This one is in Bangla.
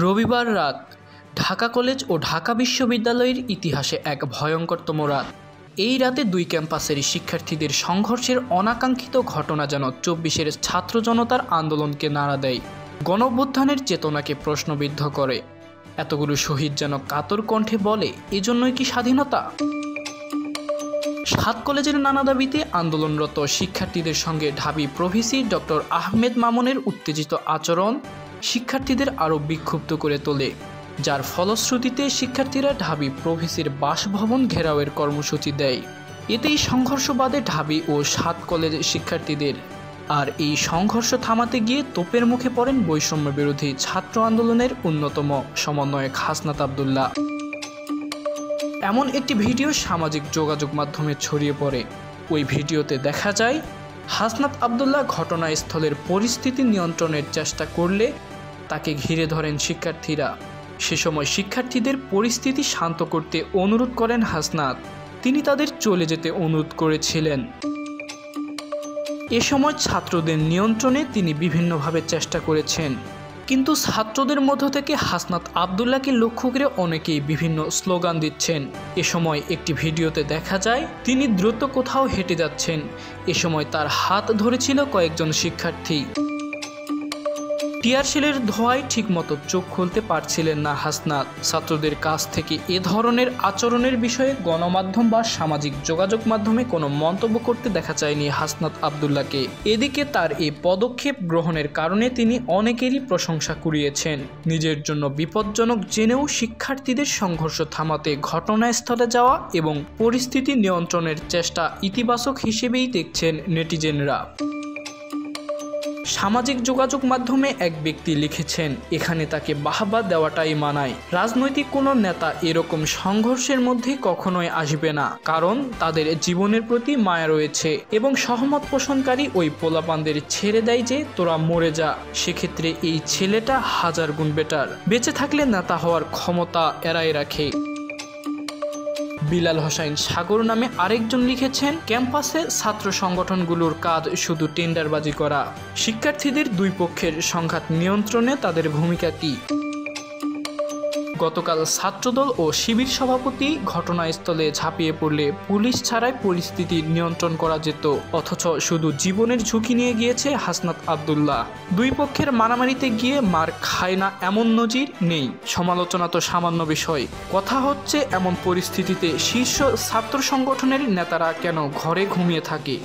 রবিবার রাত ঢাকা কলেজ ও ঢাকা বিশ্ববিদ্যালয়ের ইতিহাসে এক ভয়ঙ্করতম রাত। এই রাতে দুই ক্যাম্পাসের শিক্ষার্থীদের সংঘর্ষের অনাকাঙ্ক্ষিত ঘটনা যেন ২৪-এর ছাত্র জনতার আন্দোলনকে নাড়া দেয়, গণঅভ্যুত্থানের চেতনাকে প্রশ্নবিদ্ধ করে। এতগুলো শহীদ যেন কাতর কণ্ঠে বলে, এজন্যই কি স্বাধীনতা? ৭ কলেজের নানা দাবিতে আন্দোলনরত শিক্ষার্থীদের সঙ্গে ঢাবি প্রভিসি ডক্টর আহমেদ মামুনের উত্তেজিত আচরণ শিক্ষার্থীদের আরও বিক্ষুব্ধ করে তোলে, যার ফলশ্রুতিতে শিক্ষার্থীরা ঢাবি প্রভিসির বাসভবন ঘেরাওয়ের কর্মসূচি দেয়। এতেই সংঘর্ষ বাধে ঢাবি ও ৭ কলেজের শিক্ষার্থীদের। আর এই সংঘর্ষ থামাতে গিয়ে তোপের মুখে পড়েন বৈষম্য বিরোধী ছাত্র আন্দোলনের অন্যতম সমন্বয়ক হাসনাত আবদুল্লাহ। এমন একটি ভিডিও সামাজিক যোগাযোগ মাধ্যমে ছড়িয়ে পড়ে। ওই ভিডিওতে দেখা যায় হাসনাত আবদুল্লাহ ঘটনাস্থলের পরিস্থিতি নিয়ন্ত্রণের চেষ্টা করলে তাকে ঘিরে ধরেন শিক্ষার্থীরা। সে সময় শিক্ষার্থীদের পরিস্থিতি শান্ত করতে অনুরোধ করেন হাসনাত। তিনি তাদের চলে যেতে অনুরোধ করেছিলেন। এ সময় ছাত্রদের নিয়ন্ত্রণে তিনি বিভিন্নভাবে চেষ্টা করেছেন, কিন্তু ছাত্রদের মধ্য থেকে হাসনাত আবদুল্লাহকে লক্ষ্য করে অনেকেই বিভিন্ন স্লোগান দিচ্ছেন। এ সময় একটি ভিডিওতে দেখা যায় তিনি দ্রুত কোথাও হেঁটে যাচ্ছেন। এ সময় তার হাত ধরেছিল কয়েকজন শিক্ষার্থী। টিয়ারশেলের ধোঁয়ায় ঠিকমতো চোখ খুলতে পারছিলেন না হাসনাত। ছাত্রদের কাছ থেকে এ ধরনের আচরণের বিষয়ে গণমাধ্যম বা সামাজিক যোগাযোগ মাধ্যমে কোনো মন্তব্য করতে দেখা যায়নি হাসনাত আবদুল্লাহকে। এদিকে তার এই পদক্ষেপ গ্রহণের কারণে তিনি অনেকেরই প্রশংসা কুড়িয়েছেন। নিজের জন্য বিপজ্জনক জেনেও শিক্ষার্থীদের সংঘর্ষ থামাতে ঘটনাস্থলে যাওয়া এবং পরিস্থিতি নিয়ন্ত্রণের চেষ্টা ইতিবাচক হিসেবেই দেখছেন নেটিজেনরা। সামাজিক যোগাযোগ মাধ্যমে এক ব্যক্তি লিখেছেন, এখানে তাকে বাহবা দেওয়াটাই মানায়। রাজনৈতিক কোনো নেতা এরকম সংঘর্ষের মধ্যে কখনোই আসবে না, কারণ তাদের জীবনের প্রতি মায়া রয়েছে এবং সহমত পোষণকারী ওই পোলাপানদের ছেড়ে দেয় যে তোরা মরে যা। সেক্ষেত্রে এই ছেলেটা 1000 গুণ বেটার। বেঁচে থাকলে নেতা হওয়ার ক্ষমতা এরাই রাখে। বিলাল হোসাইন সাগর নামে আরেকজন লিখেছেন, ক্যাম্পাসে ছাত্র সংগঠনগুলোর কাজ শুধু টেন্ডারবাজি করা। শিক্ষার্থীদের দুই পক্ষের সংঘাত নিয়ন্ত্রণে তাদের ভূমিকা কি? গতকাল ছাত্রদল ও শিবির সভাপতি ঘটনাস্থলে ঝাঁপিয়ে পড়লে পুলিশ ছাড়াই পরিস্থিতি নিয়ন্ত্রণ করা যেত, অথচ শুধু জীবনের ঝুঁকি নিয়ে গিয়েছে হাসনাত আবদুল্লাহ। দুই পক্ষের মারামারিতে গিয়ে মার খায় না এমন নজির নেই। সমালোচনা তো সামান্য বিষয়। কথা হচ্ছে এমন পরিস্থিতিতে শীর্ষ ছাত্র সংগঠনের নেতারা কেন ঘরে ঘুমিয়ে থাকে?